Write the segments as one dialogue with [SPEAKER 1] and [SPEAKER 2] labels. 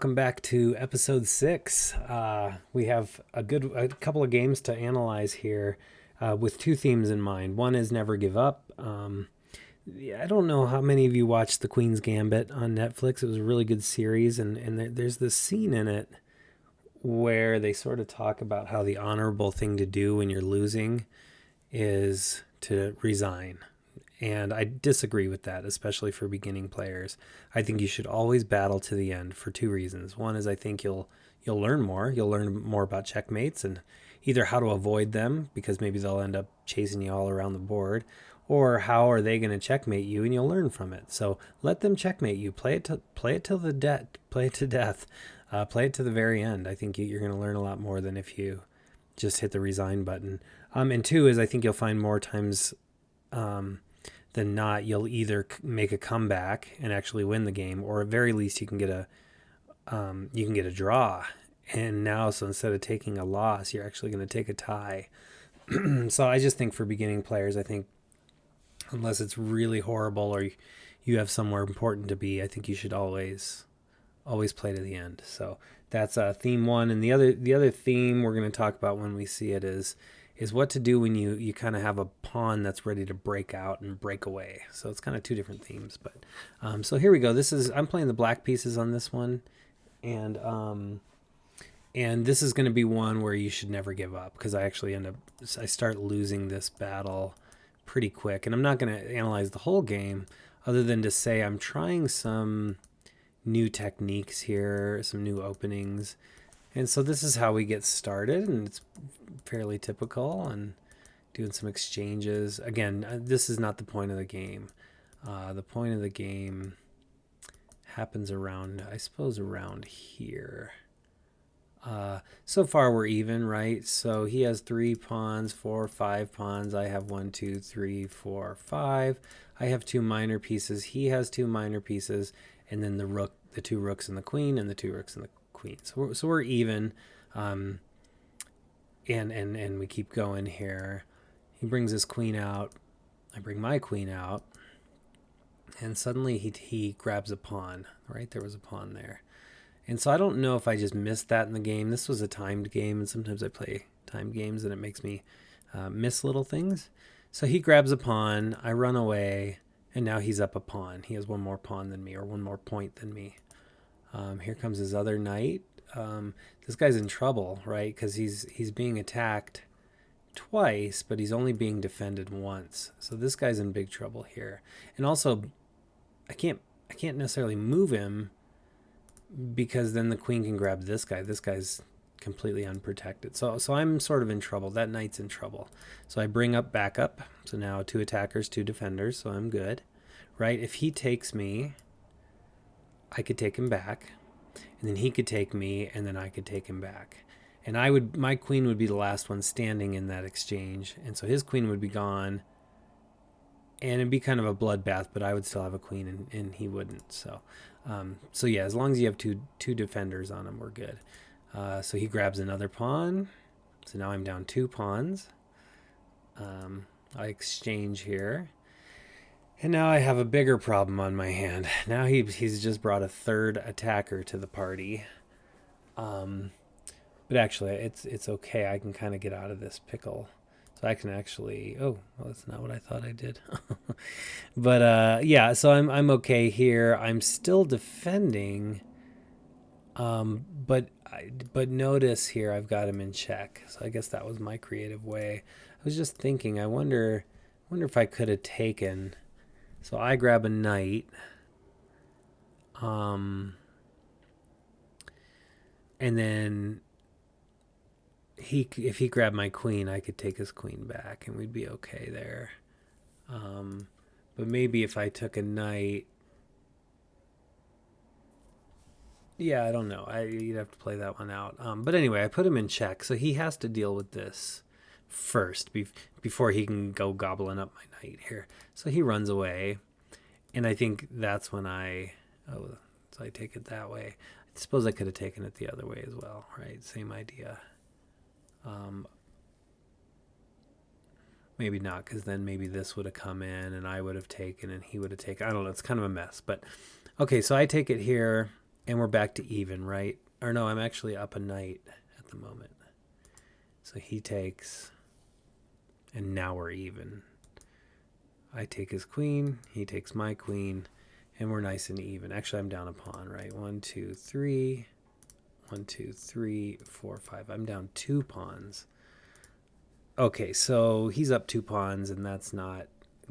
[SPEAKER 1] welcome back to episode 6. We have a couple of games to analyze here with two themes in mind. One is never give up. I don't know how many of you watched The Queen's Gambit on Netflix. It was a really good series, and there's this scene in it where they sort of talk about how the honorable thing to do when you're losing is to resign. And I disagree with that, especially for beginning players. I think you should always battle to the end for two reasons. One is I think you'll learn more. You'll learn more about checkmates and either how to avoid them because maybe they'll end up chasing you all around the board, or how are they going to checkmate you, and you'll learn from it. So let them checkmate you. Play it till the play it to death. Play it to the very end. I think you're going to learn a lot more than if you just hit the resign button. And two is I think you'll find more times than not, you'll either make a comeback and actually win the game, or at very least you can get a draw. And now, so instead of taking a loss, you're actually going to take a tie. So I just think for beginning players, I think unless it's really horrible or you have somewhere important to be, I think you should always play to the end. So that's theme one, and the other theme we're going to talk about when we see it is what to do when you kind of have a pawn that's ready to break out and break away. So it's kind of two different themes. But so here we go. I'm playing the black pieces on this one, and this is going to be one where you should never give up, because I start losing this battle pretty quick. And I'm not going to analyze the whole game other than to say I'm trying some new techniques here, some new openings. And so this is how we get started, and it's fairly typical, and doing some exchanges. Again, this is not the point of the game. The point of the game happens around, I suppose, around here. So far we're even, right? So he has 3 pawns, 4, 5 pawns. I have 1, 2, 3, 4, 5. I have 2 minor pieces. He has 2 minor pieces, and then the 2 rooks and the queen, and the 2 rooks and the queen. So we're even, and we keep going here. He brings his queen out. I bring my queen out, and suddenly he grabs a pawn. Right, there was a pawn there, and so I don't know if I just missed that in the game. This was a timed game, and sometimes I play timed games, and it makes me miss little things. So he grabs a pawn. I run away, and now he's up a pawn. He has one more pawn than me, or one more point than me. Here comes his other knight. This guy's in trouble, right? Because he's being attacked twice, but he's only being defended once. So this guy's in big trouble here. And also, I can't necessarily move him, because then the queen can grab this guy. This guy's completely unprotected. So I'm sort of in trouble. That knight's in trouble. So I bring back up. So now 2 attackers, 2 defenders. So I'm good, right? If he takes me, I could take him back, and then he could take me, and then I could take him back. And my queen would be the last one standing in that exchange. And so his queen would be gone, and it'd be kind of a bloodbath, but I would still have a queen, and he wouldn't. So yeah, as long as you have two defenders on him, we're good. So he grabs another pawn. So now I'm down 2 pawns. I exchange here. And now I have a bigger problem on my hand. Now he's just brought a 3rd attacker to the party. But actually, it's okay. I can kind of get out of this pickle. So I can actually... Oh, well, that's not what I thought I did. But yeah, so I'm okay here. I'm still defending. But notice here I've got him in check. So I guess that was my creative way. I was just thinking, I wonder if I could have taken... So I grab a knight, and then if he grabbed my queen, I could take his queen back, and we'd be okay there. But maybe if I took a knight, yeah, I don't know. You'd have to play that one out. But anyway, I put him in check, so he has to deal with this first before he can go gobbling up my knight here. So he runs away, and I think that's when so I take it that way. I suppose I could have taken it the other way as well, right? Same idea. Maybe not, because then maybe this would have come in, and I would have taken, and he would have taken. I don't know. It's kind of a mess, but okay. So I take it here. And we're back to even, right? Or no, I'm actually up a knight at the moment. So he takes, and now we're even. I take his queen, he takes my queen, and we're nice and even. Actually, I'm down a pawn, right? 1, 2, 3. 1, 2, 3, 4, 5. I'm down 2 pawns. Okay, so he's up 2 pawns, and that's not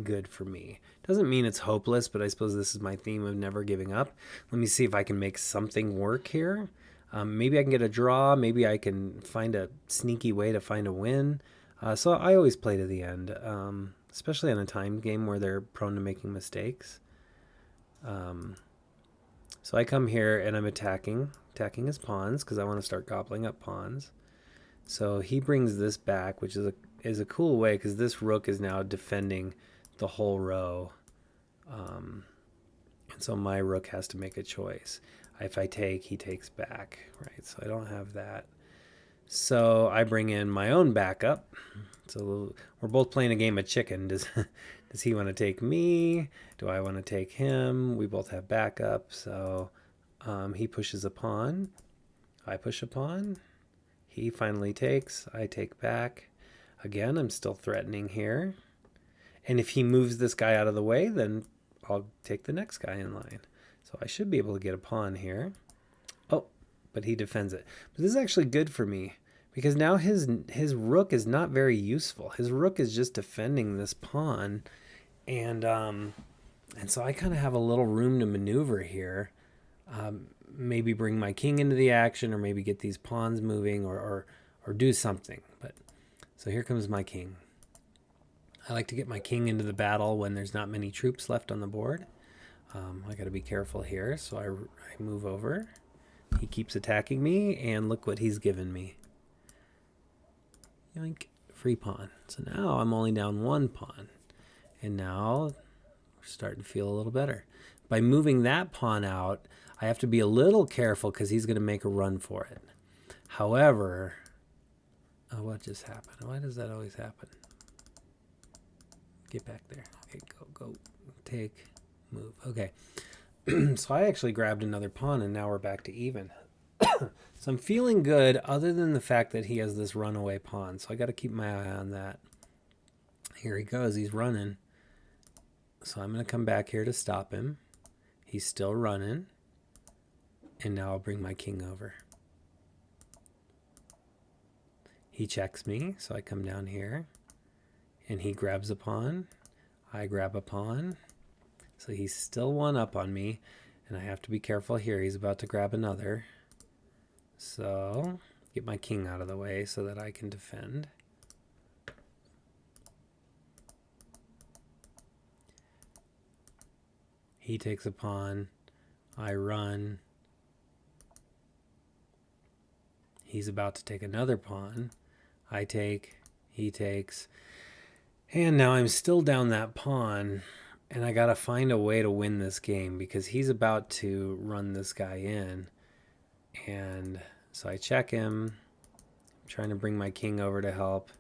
[SPEAKER 1] good for me. Doesn't mean it's hopeless, but I suppose this is my theme of never giving up. Let me see if I can make something work here. Maybe I can get a draw. Maybe I can find a sneaky way to find a win. So I always play to the end, especially on a timed game where they're prone to making mistakes. So I come here and I'm attacking his pawns because I want to start gobbling up pawns. So he brings this back, which is a cool way because this rook is now defending the whole row. And so my rook has to make a choice. If I take, he takes back, right? So I don't have that. So I bring in my own backup. So we're both playing a game of chicken. Does he want to take me? Do I want to take him? We both have backup. So he pushes a pawn. I push a pawn. He finally takes. I take back. Again, I'm still threatening here. And if he moves this guy out of the way, then I'll take the next guy in line. So I should be able to get a pawn here. Oh, but he defends it. But this is actually good for me because now his rook is not very useful. His rook is just defending this pawn. And so I kind of have a little room to maneuver here. Maybe bring my king into the action or maybe get these pawns moving or do something. But so here comes my king. I like to get my king into the battle when there's not many troops left on the board. I got to be careful here. So I move over. He keeps attacking me, and look what he's given me. Yoink, free pawn. So now I'm only down 1 pawn. And now we're starting to feel a little better. By moving that pawn out, I have to be a little careful because he's going to make a run for it. However, what just happened? Why does that always happen? Get back there. Okay, go, take, move. Okay. So I actually grabbed another pawn, and now we're back to even. So I'm feeling good other than the fact that he has this runaway pawn. So I got to keep my eye on that. Here he goes. He's running. So I'm going to come back here to stop him. He's still running. And now I'll bring my king over. He checks me, so I come down here. And he grabs a pawn. I grab a pawn. So he's still 1 up on me. And I have to be careful here. He's about to grab another. So get my king out of the way so that I can defend. He takes a pawn. I run. He's about to take another pawn. I take. He takes. And now I'm still down that pawn. And I got to find a way to win this game because he's about to run this guy in. And so I check him. I'm trying to bring my king over to help.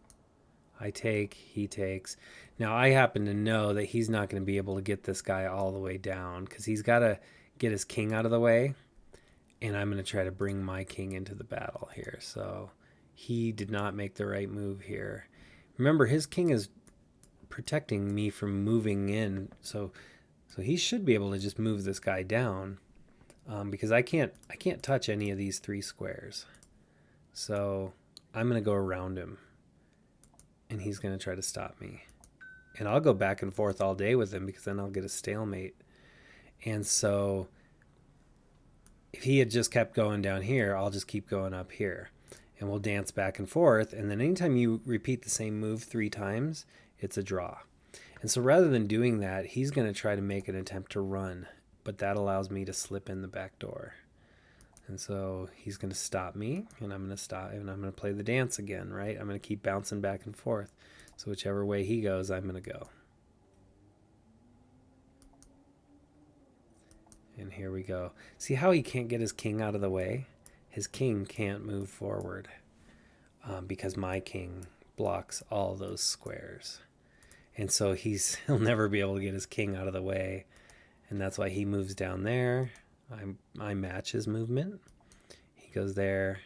[SPEAKER 1] I take, he takes. Now I happen to know that he's not going to be able to get this guy all the way down because he's got to get his king out of the way. And I'm going to try to bring my king into the battle here. So he did not make the right move here. Remember, his king is protecting me from moving in. So he should be able to just move this guy down. Because I can't touch any of these 3 squares. So I'm going to go around him. And he's going to try to stop me. And I'll go back and forth all day with him because then I'll get a stalemate. And so if he had just kept going down here, I'll just keep going up here. And we'll dance back and forth. And then anytime you repeat the same move 3 times, it's a draw. And so rather than doing that, he's going to try to make an attempt to run. But that allows me to slip in the back door. And so he's going to stop me, and I'm going to stop, and I'm going to play the dance again, right? I'm going to keep bouncing back and forth. So whichever way he goes, I'm going to go. And here we go. See how he can't get his king out of the way? His king can't move forward because my king blocks all those squares. And so he'll never be able to get his king out of the way. And that's why he moves down there. I match his movement. He goes there,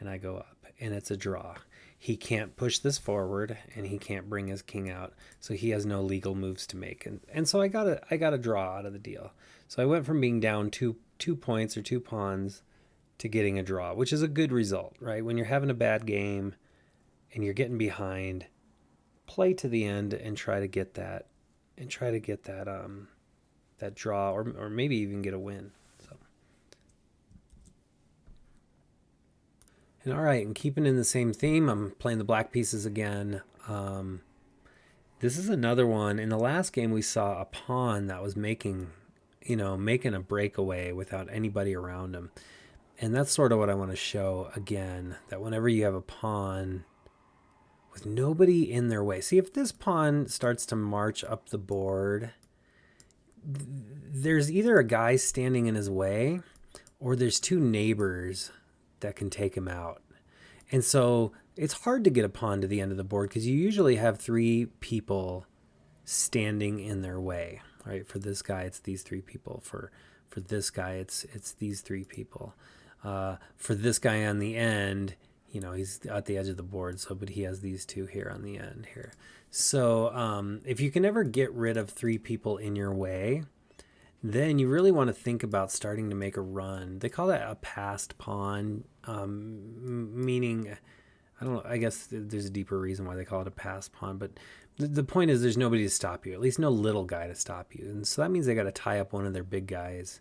[SPEAKER 1] and I go up, and it's a draw. He can't push this forward, and he can't bring his king out, so he has no legal moves to make. And so I got a draw out of the deal. So I went from being down two points or two pawns to getting a draw, which is a good result, right? When you're having a bad game and you're getting behind, play to the end and try to get that that draw, or maybe even get a win. So, and all right, and keeping in the same theme, I'm playing the black pieces again. This is another one. In the last game, we saw a pawn that was making a breakaway without anybody around him. And that's sort of what I want to show again, that whenever you have a pawn with nobody in their way. See, if this pawn starts to march up the board, there's either a guy standing in his way or there's two neighbors that can take him out. And so it's hard to get a pawn to the end of the board because you usually have three people standing in their way, right? For this guy, it's these three people. For this guy, it's these three people. For this guy on the end, he's at the edge of the board, but he has these two here on the end here. So if you can ever get rid of three people in your way, then you really want to think about starting to make a run. They call that a passed pawn, meaning, I don't know, I guess there's a deeper reason why they call it a passed pawn, but the point is there's nobody to stop you, at least no little guy to stop you. And so that means they got to tie up one of their big guys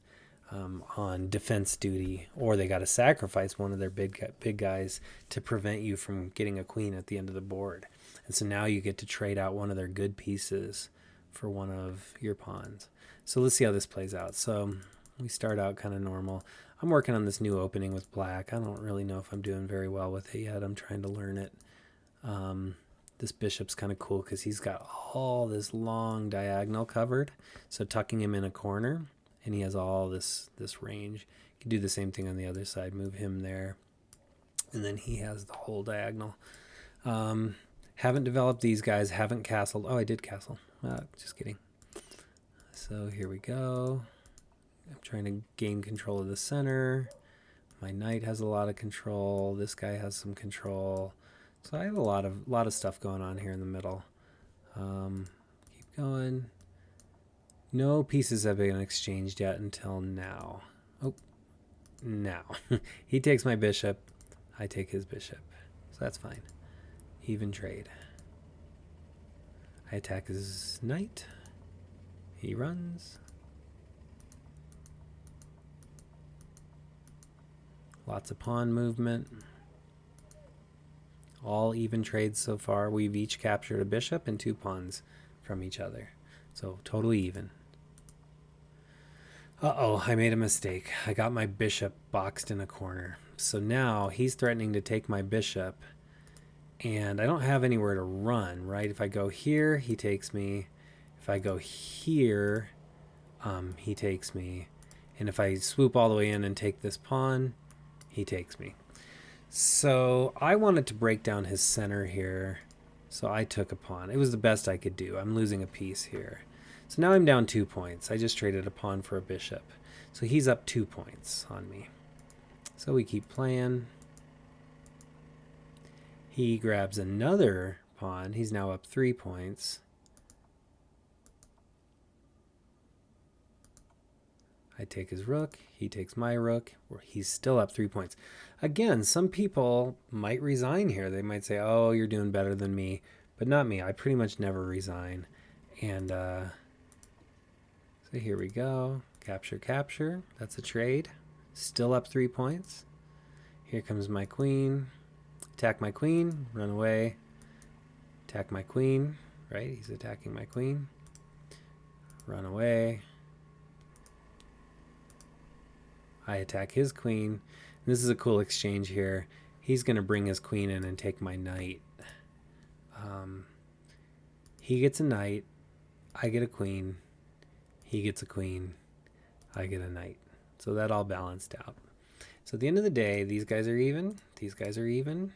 [SPEAKER 1] on defense duty, or they got to sacrifice one of their big guys to prevent you from getting a queen at the end of the board. And so now you get to trade out one of their good pieces for one of your pawns. So let's see how this plays out. So we start out kind of normal. I'm working on this new opening with black. I don't really know if I'm doing very well with it yet. I'm trying to learn it. This bishop's kind of cool because he's got all this long diagonal covered. So tucking him in a corner, and he has all this range. You can do the same thing on the other side. Move him there, and then he has the whole diagonal. Haven't developed these guys. Haven't castled. Oh, I did castle. Just kidding. So here we go. I'm trying to gain control of the center. My knight has a lot of control. This guy has some control. So I have a lot of stuff going on here in the middle. Keep going. No pieces have been exchanged yet until now. Oh, now. He takes my bishop. I take his bishop. So that's fine. Even trade. I attack his knight. He runs. Lots of pawn movement. All even trades so far. We've each captured a bishop and two pawns from each other. So totally even. Uh-oh, I made a mistake. I got my bishop boxed in a corner. So now he's threatening to take my bishop, and I don't have anywhere to run, right? If I go here, he takes me. If I go here, he takes me. And if I swoop all the way in and take this pawn, he takes me. So I wanted to break down his center here, so I took a pawn. It was the best I could do. I'm losing a piece here. So now I'm down 2 points. I just traded a pawn for a bishop. So he's up 2 points on me. So we keep playing. He grabs another pawn. He's now up 3 points. I take his rook. He takes my rook. He's still up 3 points. Again, some people might resign here. They might say, oh, you're doing better than me. But not me. I pretty much never resign. And so here we go. Capture, capture. That's a trade. Still up 3 points. Here comes my queen. Attack my queen. Run away. Attack my queen. Right? He's attacking my queen. Run away. I attack his queen. And this is a cool exchange here. He's going to bring his queen in and take my knight. He gets a knight. I get a queen. He gets a queen. I get a knight. So that all balanced out. So at the end of the day, these guys are even. These guys are even.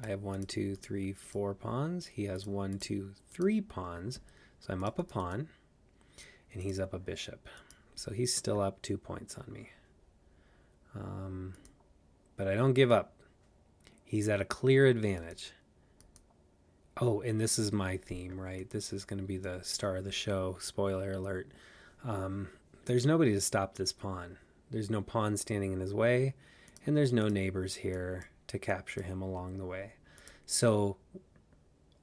[SPEAKER 1] I have 1, 2, 3, 4 pawns. He has 1, 2, 3 pawns. So I'm up a pawn. And he's up a bishop. So he's still up 2 points on me. But I don't give up. He's at a clear advantage. Oh, and this is my theme, right? This is going to be the star of the show. Spoiler alert. There's nobody to stop this pawn. There's no pawn standing in his way, and there's no neighbors here to capture him along the way. So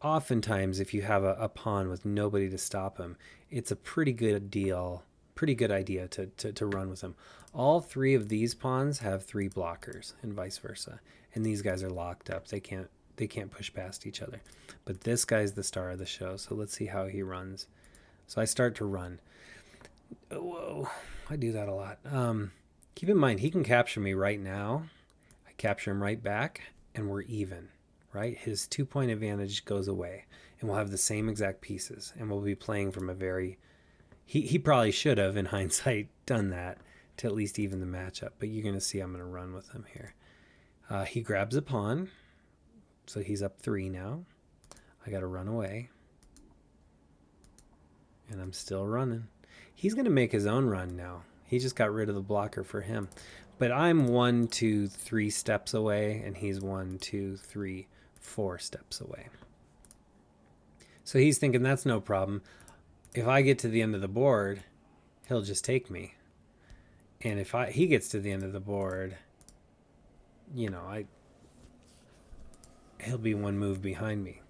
[SPEAKER 1] oftentimes, if you have a pawn with nobody to stop him, it's a pretty good idea to run with him. All three of these pawns have 3 blockers, and vice versa. And these guys are locked up. They can't push past each other. But this guy's the star of the show, so let's see how he runs. So I start to run. Whoa, I do that a lot. Keep in mind, he can capture me right now. I capture him right back, and we're even, right? His 2-point advantage goes away, and we'll have the same exact pieces, and we'll be playing from a very... He probably should have, in hindsight, done that to at least even the matchup, but you're going to see I'm going to run with him here. He grabs a pawn, so he's up 3 now. I got to run away, and I'm still running. He's going to make his own run now. He just got rid of the blocker for him. But I'm 1, 2, 3 steps away, and he's 1, 2, 3, 4 steps away. So he's thinking that's no problem. If I get to the end of the board, he'll just take me. And if he gets to the end of the board, he'll be 1 move behind me.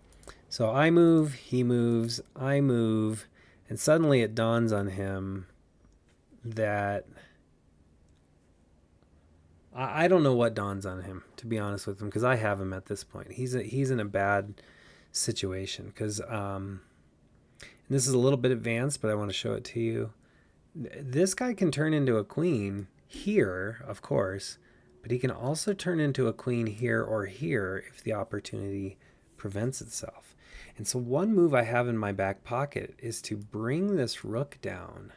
[SPEAKER 1] So I move, he moves, I move, and suddenly it dawns on him that I don't know what dawns on him, to be honest with him, because I have him at this point. He's in a bad situation because this is a little bit advanced, but I want to show it to you. This guy can turn into a queen here, of course, but he can also turn into a queen here or here if the opportunity prevents itself. And so one move I have in my back pocket is to bring this rook down,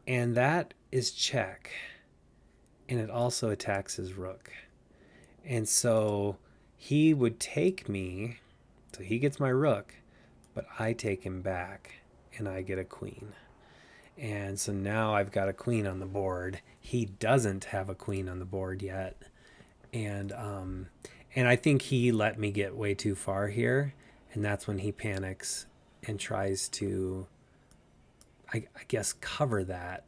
[SPEAKER 1] and that is check. And it also attacks his rook. And so he would take me, so he gets my rook, but I take him back and I get a queen. And so now I've got a queen on the board. He doesn't have a queen on the board yet. And I think he let me get way too far here. And that's when he panics and tries to, I guess, cover that.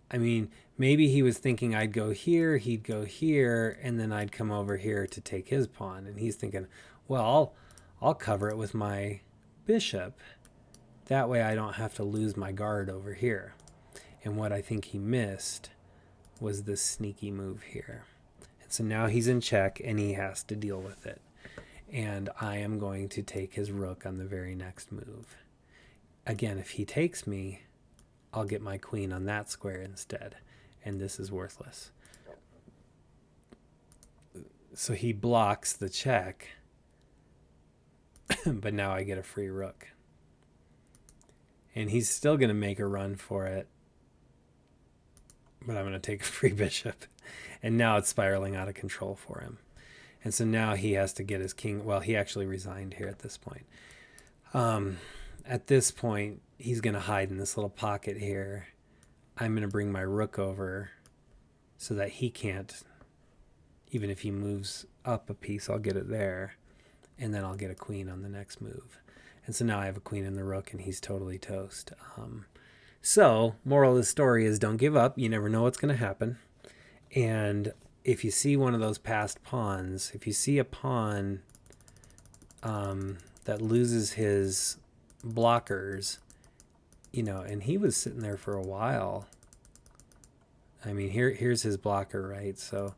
[SPEAKER 1] I mean, maybe he was thinking I'd go here, he'd go here, and then I'd come over here to take his pawn. And he's thinking, well, I'll cover it with my bishop. That way I don't have to lose my guard over here. And what I think he missed was this sneaky move here. And so now he's in check and he has to deal with it. And I am going to take his rook on the very next move. Again, if he takes me, I'll get my queen on that square instead. And this is worthless. So he blocks the check. But now I get a free rook. And he's still going to make a run for it. But I'm going to take a free bishop. And now it's spiraling out of control for him. And so now he has to get his king. Well, he actually resigned here at this point. At this point, he's going to hide in this little pocket here. I'm going to bring my rook over so that he can't, even if he moves up a piece, I'll get it there. And then I'll get a queen on the next move. And so now I have a queen and the rook, and he's totally toast. So, moral of the story is don't give up. You never know what's going to happen. And if you see one of those passed pawns, if you see a pawn that loses his blockers, and he was sitting there for a while. I mean, here's his blocker, right? So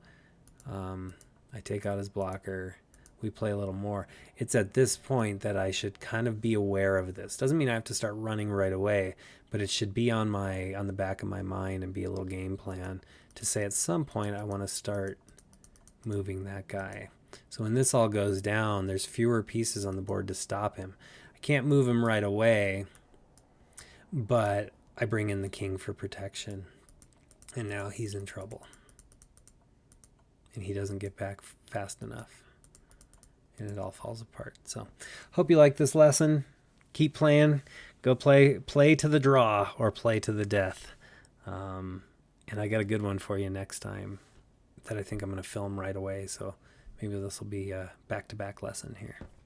[SPEAKER 1] I take out his blocker. We play a little more. It's at this point that I should kind of be aware of this. Doesn't mean I have to start running right away, but it should be on the back of my mind and be a little game plan to say at some point I want to start moving that guy. So when this all goes down, there's fewer pieces on the board to stop him. I can't move him right away, but I bring in the king for protection. And now he's in trouble. And he doesn't get back fast enough. And it all falls apart. So hope you like this lesson. Keep playing. Go play to the draw or play to the death. And I got a good one for you next time that I think I'm going to film right away. So maybe this will be a back-to-back lesson here.